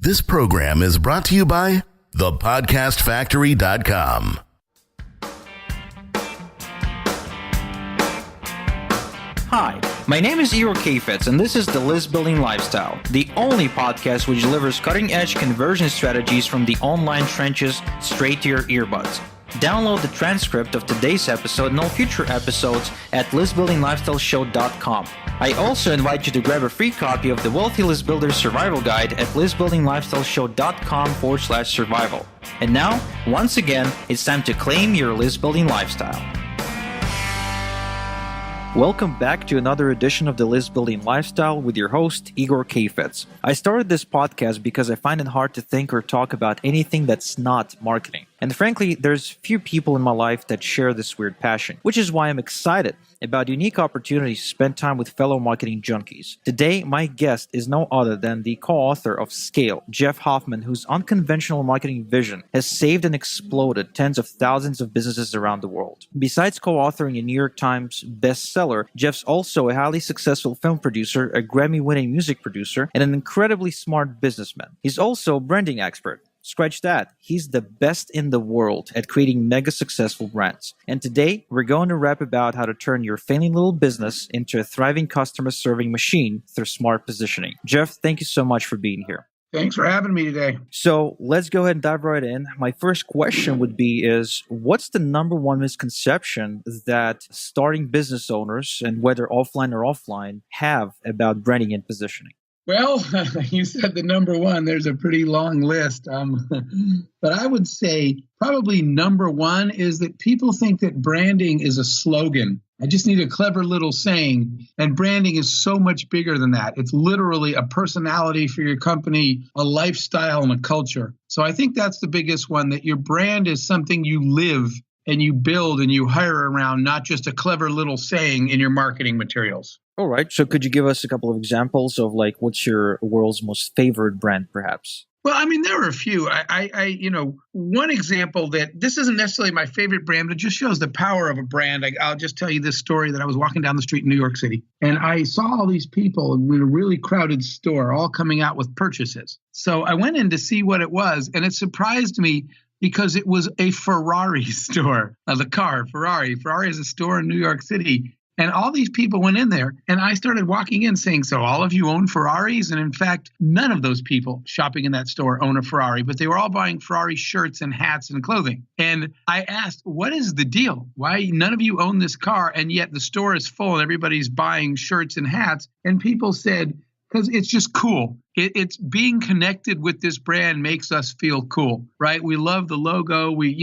This program is brought to you by thepodcastfactory.com. Hi, my name is Igor Kheifets, and this is The List Building Lifestyle, the only podcast which delivers cutting-edge conversion strategies from the online trenches straight to your earbuds. Download the transcript of today's episode and all future episodes at listbuildinglifestyleshow.com. I also invite you to grab a free copy of the Wealthy List Builder Survival Guide at listbuildinglifestyleshow.com/survival. And now, once again, it's time to claim your list building lifestyle. Welcome back to another edition of the List Building Lifestyle with your host, Igor Kheifets. I started this podcast because I find it hard to think or talk about anything that's not marketing. And frankly, there's few people in my life that share this weird passion, which is why I'm excited about unique opportunities to spend time with fellow marketing junkies. Today, my guest is no other than the co-author of Scale, Jeff Hoffman, whose unconventional marketing vision has saved and exploded tens of thousands of businesses around the world. Besides co-authoring a New York Times bestseller, Jeff's also a highly successful film producer, a Grammy-winning music producer, and an incredibly smart businessman. He's also a branding expert. Scratch that. He's the best in the world at creating mega successful brands. And today, we're going to rap about how to turn your failing little business into a thriving customer serving machine through smart positioning. Jeff, thank you so much for being here. Thanks for having me today. So let's go ahead and dive right in. My first question would be what's the number one misconception that starting business owners, and whether offline or offline, have about branding and positioning? Well, you said the number one. There's a pretty long list. But I would say probably number one is that people think that branding is a slogan. I just need a clever little saying. And branding is so much bigger than that. It's literally a personality for your company, a lifestyle, and a culture. So I think that's the biggest one, that your brand is something you live and you build and you hire around, not just a clever little saying in your marketing materials. All right. So could you give us a couple of examples of what's your world's most favorite brand, perhaps? Well, I mean, there are a few. One example that this isn't necessarily my favorite brand, but it just shows the power of a brand. I'll just tell you this story that I was walking down the street in New York City, and I saw all these people in a really crowded store, all coming out with purchases. So I went in to see what it was, and it surprised me because it was a Ferrari store. The car, Ferrari. Ferrari is a store in New York City. And all these people went in there, and I started walking in saying, so all of you own Ferraris? And in fact, none of those people shopping in that store own a Ferrari, but they were all buying Ferrari shirts and hats and clothing. And I asked, what is the deal? Why none of you own this car, and yet the store is full and everybody's buying shirts and hats? And people said, because it's just cool. It's being connected with this brand makes us feel cool, right? We love the logo. We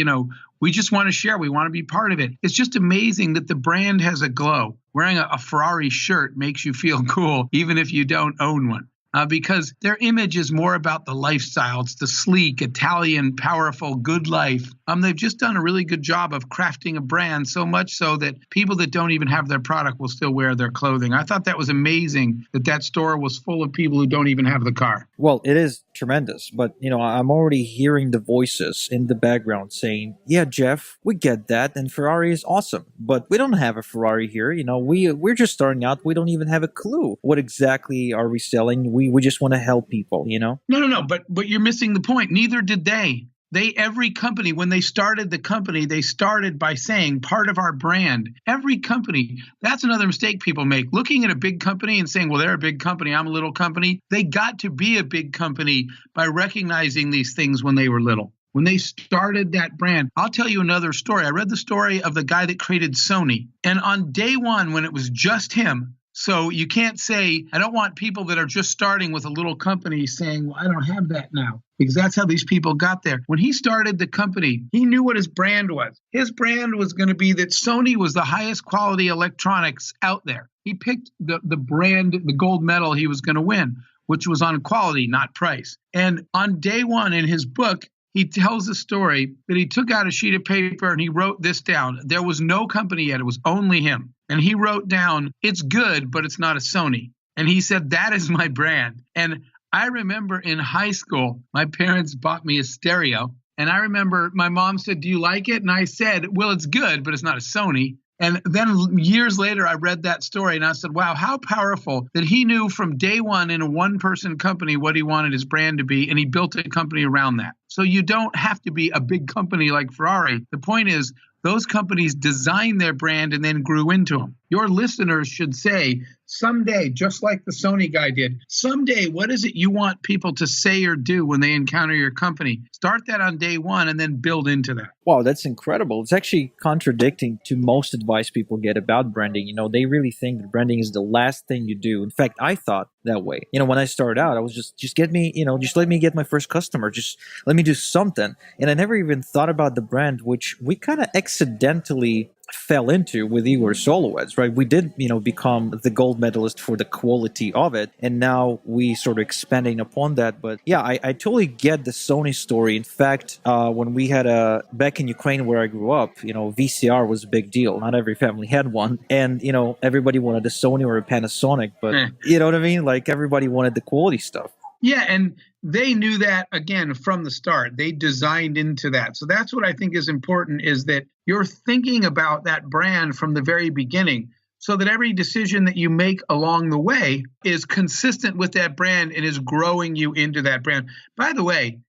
just want to share. We want to be part of it. It's just amazing that the brand has a glow. Wearing a Ferrari shirt makes you feel cool, even if you don't own one. Because their image is more about the lifestyle. It's the sleek, Italian, powerful, good life. They've just done a really good job of crafting a brand, so much so that people that don't even have their product will still wear their clothing. I thought that was amazing that store was full of people who don't even have the car. Well, it is tremendous, but I'm already hearing the voices in the background saying, yeah, Jeff, we get that, and Ferrari is awesome, but we don't have a Ferrari here. We're just starting out. We don't even have a clue. What exactly are we selling? We just want to help people, No, but you're missing the point. Neither did they. Every company, when they started the company, they started by saying part of our brand. Every company, that's another mistake people make. Looking at a big company and saying, well, they're a big company, I'm a little company. They got to be a big company by recognizing these things when they were little. When they started that brand, I'll tell you another story. I read the story of the guy that created Sony. And on day one, when it was just him, so you can't say, I don't want people that are just starting with a little company saying, well, I don't have that now. Because that's how these people got there. When he started the company, he knew what his brand was. His brand was going to be that Sony was the highest quality electronics out there. He picked the brand, the gold medal he was going to win, which was on quality, not price. And on day one in his book, he tells the story that he took out a sheet of paper and he wrote this down. There was no company yet. It was only him. And he wrote down, it's good, but it's not a Sony. And he said, that is my brand. And I remember in high school, my parents bought me a stereo. And I remember my mom said, do you like it? And I said, well, it's good, but it's not a Sony. And then years later, I read that story and I said, wow, how powerful that he knew from day one in a one-person company what he wanted his brand to be, and he built a company around that. So you don't have to be a big company like Ferrari. The point is, those companies designed their brand and then grew into them. Your listeners should say, someday, just like the Sony guy did, someday, what is it you want people to say or do when they encounter your company? Start that on day one and then build into that. Wow, that's incredible. It's actually contradicting to most advice people get about branding. They really think that branding is the last thing you do. In fact, I thought that way. When I started out, I was just get me, just let me get my first customer. Just let me do something. And I never even thought about the brand, which we kind of accidentally fell into with Igor Soloets, right? We did, become the gold medalist for the quality of it, and now we sort of expanding upon that. But yeah, I totally get the Sony story. In fact, when we had back in Ukraine where I grew up, VCR was a big deal. Not every family had one, and everybody wanted a Sony or a Panasonic, but you know what I mean? Like everybody wanted the quality stuff. Yeah, and they knew that, again, from the start. They designed into that. So that's what I think is important, is that you're thinking about that brand from the very beginning, so that every decision that you make along the way is consistent with that brand and is growing you into that brand. By the way,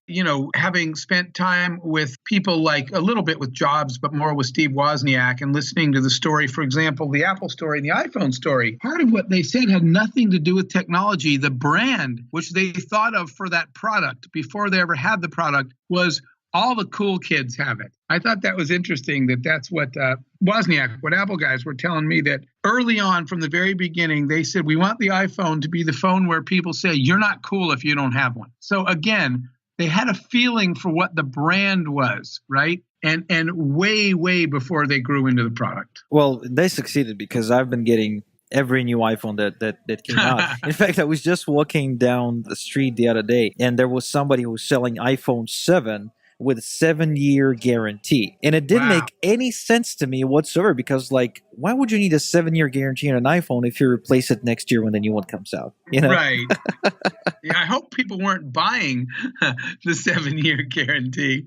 having spent time with people like a little bit with Jobs, but more with Steve Wozniak, and listening to the story, for example, the Apple story and the iPhone story, part of what they said had nothing to do with technology. The brand, which they thought of for that product before they ever had the product, was all the cool kids have it. I thought that was interesting that's what Wozniak, what Apple guys were telling me, that early on from the very beginning, they said, we want the iPhone to be the phone where people say, you're not cool if you don't have one. So again, they had a feeling for what the brand was, right? And way, way before they grew into the product. Well, they succeeded, because I've been getting every new iPhone that came out. In fact, I was just walking down the street the other day, and there was somebody who was selling iPhone 7 with a 7-year guarantee. And it didn't make any sense to me whatsoever, because why would you need a 7-year guarantee on an iPhone if you replace it next year when the new one comes out? Right. Yeah, I hope people weren't buying the 7-year guarantee.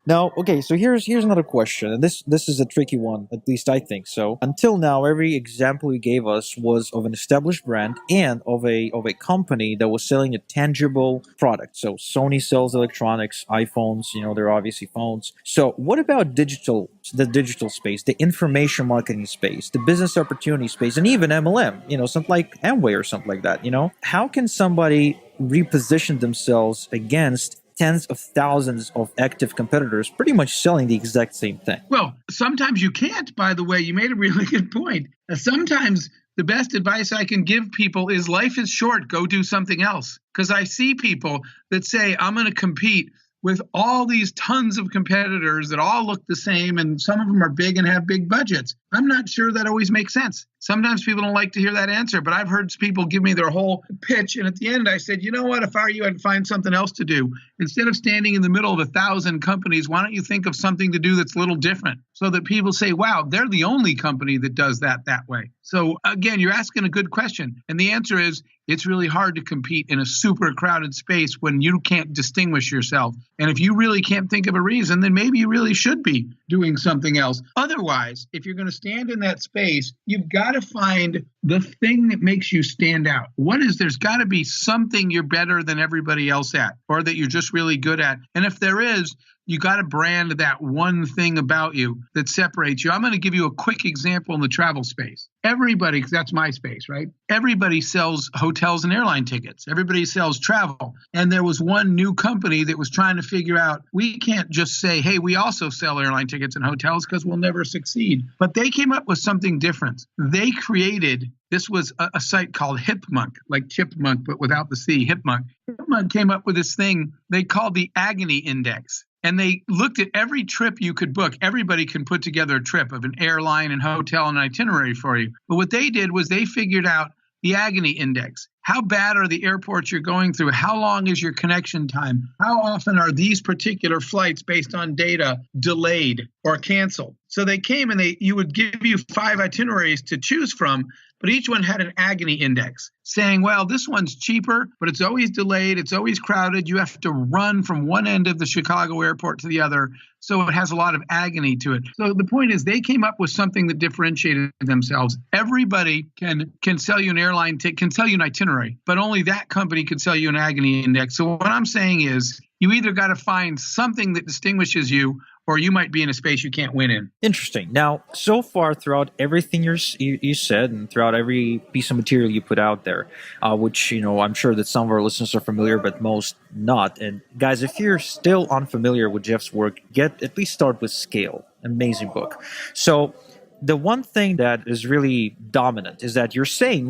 Now, okay, so here's another question, and this is a tricky one, at least I think so. Until now, every example you gave us was of an established brand and of a company that was selling a tangible product. So Sony sells electronics, iPhones, they're obviously phones. So what about the digital space, the information marketing space, the business opportunity space, and even MLM, something like Amway or something like that, How can somebody reposition themselves against tens of thousands of active competitors pretty much selling the exact same thing? Well, sometimes you can't, by the way. You made a really good point. Sometimes the best advice I can give people is life is short. Go do something else. Because I see people that say, I'm going to compete with all these tons of competitors that all look the same, and some of them are big and have big budgets. I'm not sure that always makes sense. Sometimes people don't like to hear that answer, but I've heard people give me their whole pitch, and at the end I said, you know what, if I were you, I'd find something else to do. Instead of standing in the middle of 1,000 companies, why don't you think of something to do that's a little different, so that people say, wow, they're the only company that does that way. So again, you're asking a good question, and the answer is, it's really hard to compete in a super crowded space when you can't distinguish yourself. And if you really can't think of a reason, then maybe you really should be doing something else. Otherwise, if you're going to stand in that space, you've got to find the thing that makes you stand out. There's got to be something you're better than everybody else at, or that you're just really good at. And if there is, you got to brand that one thing about you that separates you. I'm going to give you a quick example in the travel space. Everybody, because that's my space, right? Everybody sells hotels and airline tickets. Everybody sells travel. And there was one new company that was trying to figure out, we can't just say, hey, we also sell airline tickets and hotels, because we'll never succeed. But they came up with something different. They created, this was a site called Hipmunk, like chipmunk, but without the C, Hipmunk. Hipmunk came up with this thing they called the Agony Index. And they looked at every trip you could book. Everybody can put together a trip of an airline and hotel and itinerary for you. But what they did was they figured out the Agony Index. How bad are the airports you're going through? How long is your connection time? How often are these particular flights based on data delayed or canceled? So they came and you would give you 5 itineraries to choose from, but each one had an agony index saying, well, this one's cheaper, but it's always delayed. It's always crowded. You have to run from one end of the Chicago airport to the other. So it has a lot of agony to it. So the point is they came up with something that differentiated themselves. Everybody can sell you an airline ticket, can sell you an itinerary, but only that company could sell you an agony index. So what I'm saying is you either got to find something that distinguishes you, or you might be in a space you can't win in. Interesting. Now, so far throughout everything you said and throughout every piece of material you put out there, which, I'm sure that some of our listeners are familiar, but most not. And guys, if you're still unfamiliar with Jeff's work, at least start with Scale. Amazing book. So the one thing that is really dominant is that you're saying,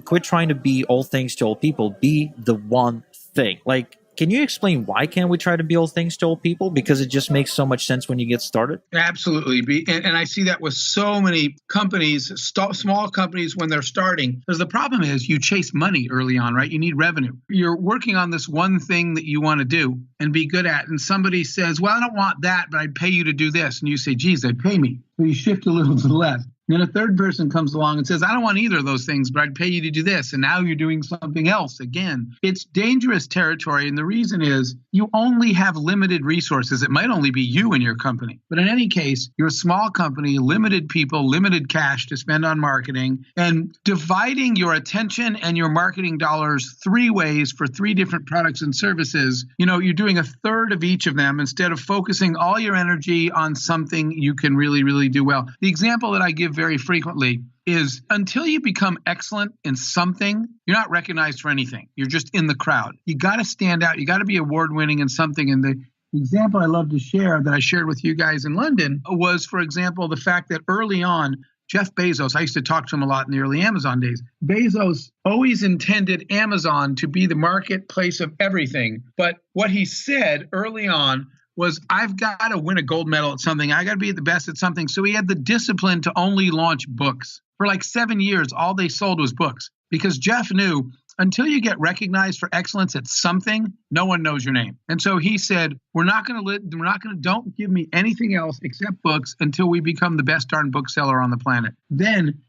quit trying to be all things to all people, be the one thing. Like, can you explain why can't we try to be all things to all people? Because it just makes so much sense when you get started. Absolutely. And I see that with so many companies, small companies when they're starting. Because the problem is you chase money early on, right? You need revenue. You're working on this one thing that you want to do and be good at. And somebody says, well, I don't want that, but I'd pay you to do this. And you say, geez, they'd pay me. So you shift a little to the left. Then a third person comes along and says, I don't want either of those things, but I'd pay you to do this. And now you're doing something else again. It's dangerous territory. And the reason is you only have limited resources. It might only be you and your company. But in any case, you're a small company, limited people, limited cash to spend on marketing, and dividing your attention and your marketing dollars 3 ways for 3 different products and services. You're doing a third of each of them instead of focusing all your energy on something you can really, really do well. The example that I give very frequently is until you become excellent in something, you're not recognized for anything. You're just in the crowd. You got to stand out. You got to be award-winning in something. And the example I love to share that I shared with you guys in London was, for example, the fact that early on, Jeff Bezos, I used to talk to him a lot in the early Amazon days. Bezos always intended Amazon to be the marketplace of everything. But what he said early on was, I've got to win a gold medal at something. I got to be the best at something. So he had the discipline to only launch books. For like 7 years, all they sold was books, because Jeff knew until you get recognized for excellence at something, no one knows your name. And so he said, don't give me anything else except books until we become the best darn bookseller on the planet. Then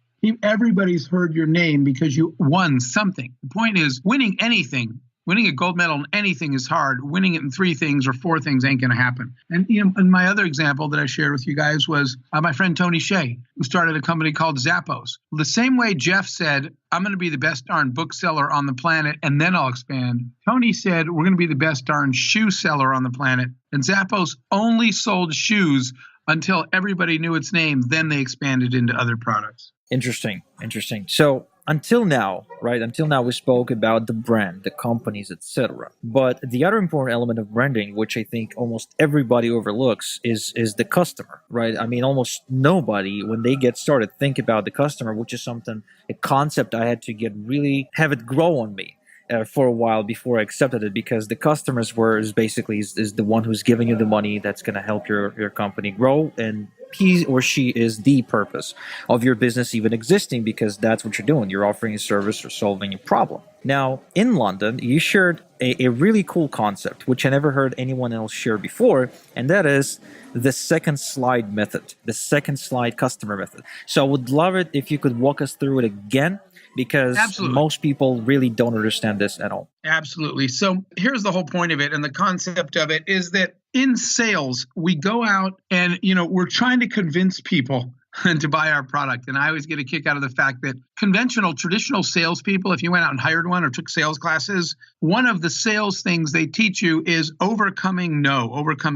everybody's heard your name because you won something. The point is, winning a gold medal in anything is hard. Winning it in 3 things or 4 things ain't going to happen. And and my other example that I shared with you guys was my friend Tony Hsieh, who started a company called Zappos. The same way Jeff said, I'm going to be the best darn bookseller on the planet and then I'll expand, Tony said, we're going to be the best darn shoe seller on the planet. And Zappos only sold shoes until everybody knew its name. Then they expanded into other products. Interesting. So until now, we spoke about the brand, the companies, etc. But the other important element of branding, which I think almost everybody overlooks, is the customer, right? I mean, almost nobody, when they get started, think about the customer, which is a concept I had to have it grow on me for a while before I accepted it, because the customers is the one who's giving you the money that's going to help your company grow, and he or she is the purpose of your business even existing, because that's what you're doing. You're offering a service or solving a problem. Now, in London, you shared a really cool concept, which I never heard anyone else share before, and that is the second slide method, the second slide customer method. So I would love it if you could walk us through it again, because Absolutely. Most people really don't understand this at all. Absolutely. So here's the whole point of it, and the concept of it is that in sales, we go out and, we're trying to convince people to buy our product. And I always get a kick out of the fact that traditional salespeople, if you went out and hired one or took sales classes, one of the sales things they teach you is overcoming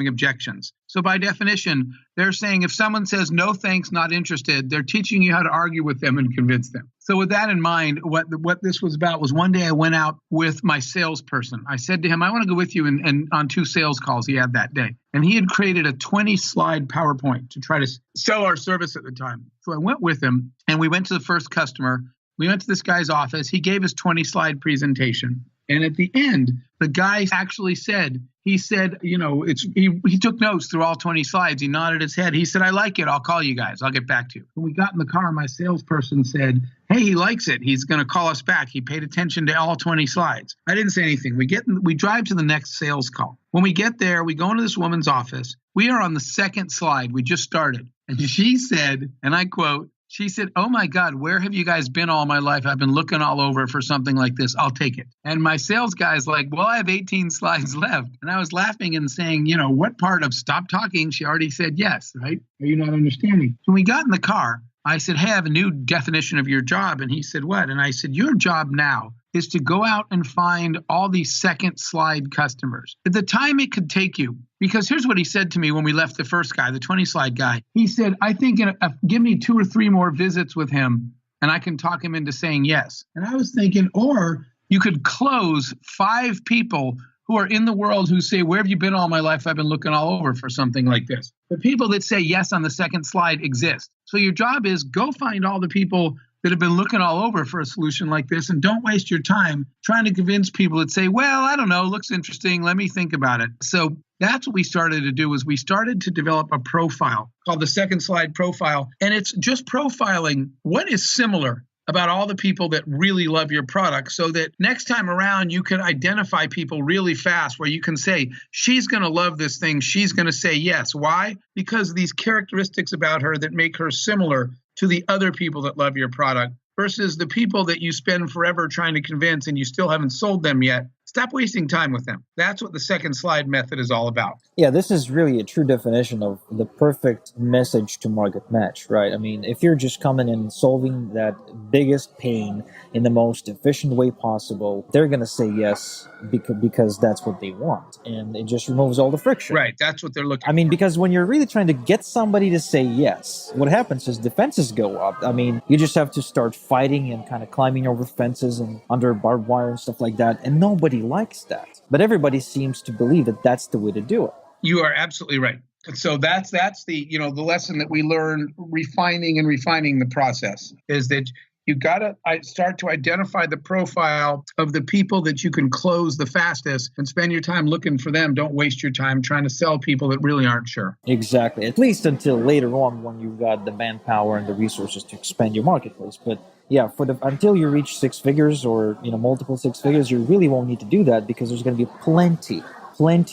objections. So by definition, they're saying if someone says, no, thanks, not interested, they're teaching you how to argue with them and convince them. So with that in mind, what this was about was one day I went out with my salesperson. I said to him, I want to go with you and on 2 sales calls he had that day. And he had created a 20-slide PowerPoint to try to sell our service at the time. So I went with him and we went to the first customer. We went to this guy's office. He gave his 20-slide presentation. And at the end, the guy actually said, he took notes through all 20 slides. He nodded his head. He said, I like it. I'll call you guys. I'll get back to you. When we got in the car, my salesperson said, hey, he likes it. He's going to call us back. He paid attention to all 20 slides. I didn't say anything. We drive to the next sales call. When we get there, we go into this woman's office. We are on the second slide. We just started. And she said, and I quote, She said, "Oh my God, where have you guys been all my life? I've been looking all over for something like this. I'll take it." And my sales guy's like, "Well, I have 18 slides left." And I was laughing and saying, what part of stop talking? She already said yes, right? Are you not understanding? When we got in the car, I said, "Hey, I have a new definition of your job." And he said, "What?" And I said, "Your job now is to go out and find all these second slide customers. At the time it could take you, because here's what he said to me when we left the first guy, the 20 slide guy. He said, "I think give me 2 or 3 more visits with him and I can talk him into saying yes." And I was thinking, or you could close 5 people who are in the world who say, "Where have you been all my life? I've been looking all over for something like this." The people that say yes on the second slide exist. So your job is go find all the people that have been looking all over for a solution like this, and don't waste your time trying to convince people that say, "Well, I don't know, looks interesting, let me think about it." So that's what we started to do, is we started to develop a profile called the second slide profile. And it's just profiling what is similar about all the people that really love your product, so that next time around you can identify people really fast, where you can say, "She's going to love this thing. She's going to say yes." Why? Because these characteristics about her that make her similar to the other people that love your product, versus the people that you spend forever trying to convince and you still haven't sold them yet. Stop wasting time with them. That's what the second slide method is all about. Yeah, this is really a true definition of the perfect message to market match, right? I mean, if you're just coming in and solving that biggest pain in the most efficient way possible, they're going to say yes because that's what they want. And it just removes all the friction. Right, that's what they're looking for. I mean, because when you're really trying to get somebody to say yes, what happens is defenses go up. I mean, you just have to start fighting and kind of climbing over fences and under barbed wire and stuff like that. And nobody likes that. But everybody seems to believe that that's the way to do it. You are absolutely right. So that's the the lesson that we learn refining the process, is that you got to start to identify the profile of the people that you can close the fastest and spend your time looking for them. Don't waste your time trying to sell people that really aren't sure. Exactly. At least until later on, when you've got the manpower and the resources to expand your marketplace. But yeah, until you reach 6 figures or multiple 6 figures, you really won't need to do that, because there's going to be plenty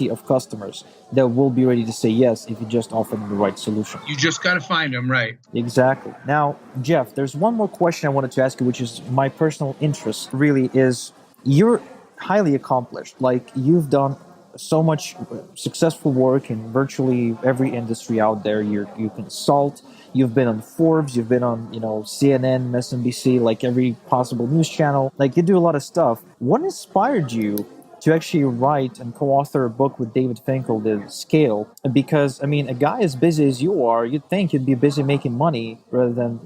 of customers that will be ready to say yes if you just offer them the right solution. You just got to find them, right? Exactly. Now, Jeff, there's one more question I wanted to ask you, which is my personal interest, really, is you're highly accomplished. Like, you've done so much successful work in virtually every industry out there. You consult, you've been on Forbes, you've been on, CNN, MSNBC, like every possible news channel. Like, you do a lot of stuff. What inspired you to actually write and co-author a book with David Finkel, The Scale? Because, I mean, a guy as busy as you are, you'd think you'd be busy making money rather than,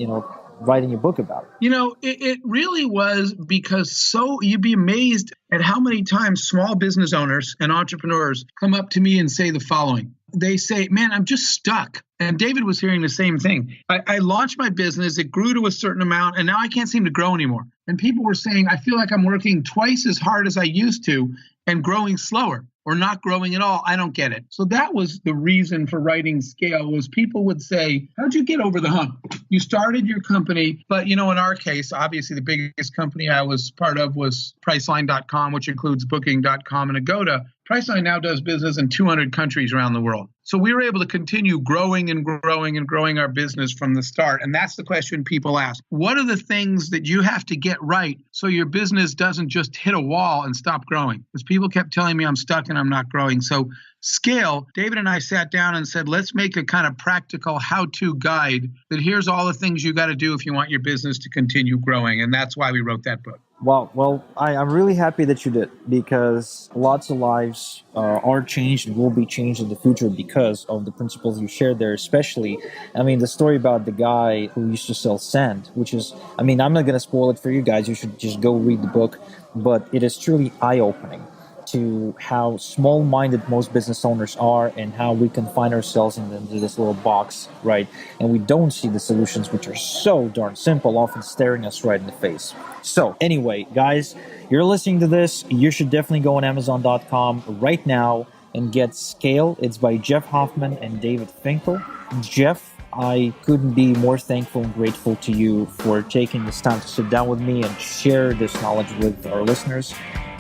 writing a book about it. It really was, because you'd be amazed at how many times small business owners and entrepreneurs come up to me and say the following. They say, "Man, I'm just stuck." And David was hearing the same thing. I launched my business, it grew to a certain amount, and now I can't seem to grow anymore. And people were saying, "I feel like I'm working twice as hard as I used to and growing slower, or not growing at all. I don't get it." So that was the reason for writing Scale, was people would say, "How'd you get over the hump? You started your company," but in our case, obviously the biggest company I was part of was Priceline.com, which includes Booking.com and Agoda. Priceline now does business in 200 countries around the world. So we were able to continue growing and growing and growing our business from the start. And that's the question people ask. What are the things that you have to get right so your business doesn't just hit a wall and stop growing? Because people kept telling me I'm stuck and I'm not growing. So Scale, David and I sat down and said, let's make a kind of practical how-to guide that here's all the things you got to do if you want your business to continue growing. And that's why we wrote that book. Wow. Well, I'm really happy that you did, because lots of lives are changed and will be changed in the future because of the principles you shared there, especially, the story about the guy who used to sell sand, which is, I'm not going to spoil it for you guys. You should just go read the book, but it is truly eye-opening to how small-minded most business owners are and how we confine ourselves into this little box, right? And we don't see the solutions, which are so darn simple, often staring us right in the face. So anyway, guys, you're listening to this. You should definitely go on Amazon.com right now and get Scale. It's by Jeff Hoffman and David Finkel. Jeff, I couldn't be more thankful and grateful to you for taking this time to sit down with me and share this knowledge with our listeners.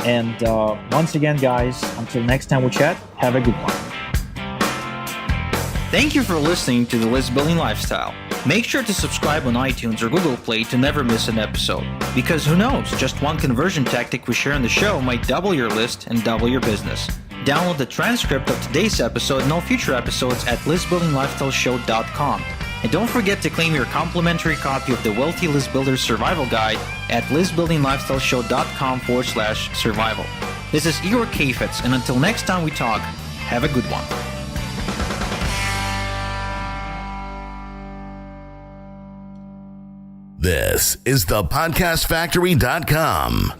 And once again, guys, until next time we chat, have a good one. Thank you for listening to The List Building Lifestyle. Make sure to subscribe on iTunes or Google Play to never miss an episode. Because who knows, just one conversion tactic we share on the show might double your list and double your business. Download the transcript of today's episode and all future episodes at listbuildinglifestyleshow.com. And don't forget to claim your complimentary copy of the Wealthy List Builder Survival Guide at listbuildinglifestyleshow.com/survival. This is Igor Kheifets, and until next time we talk, have a good one. This is thepodcastfactory.com.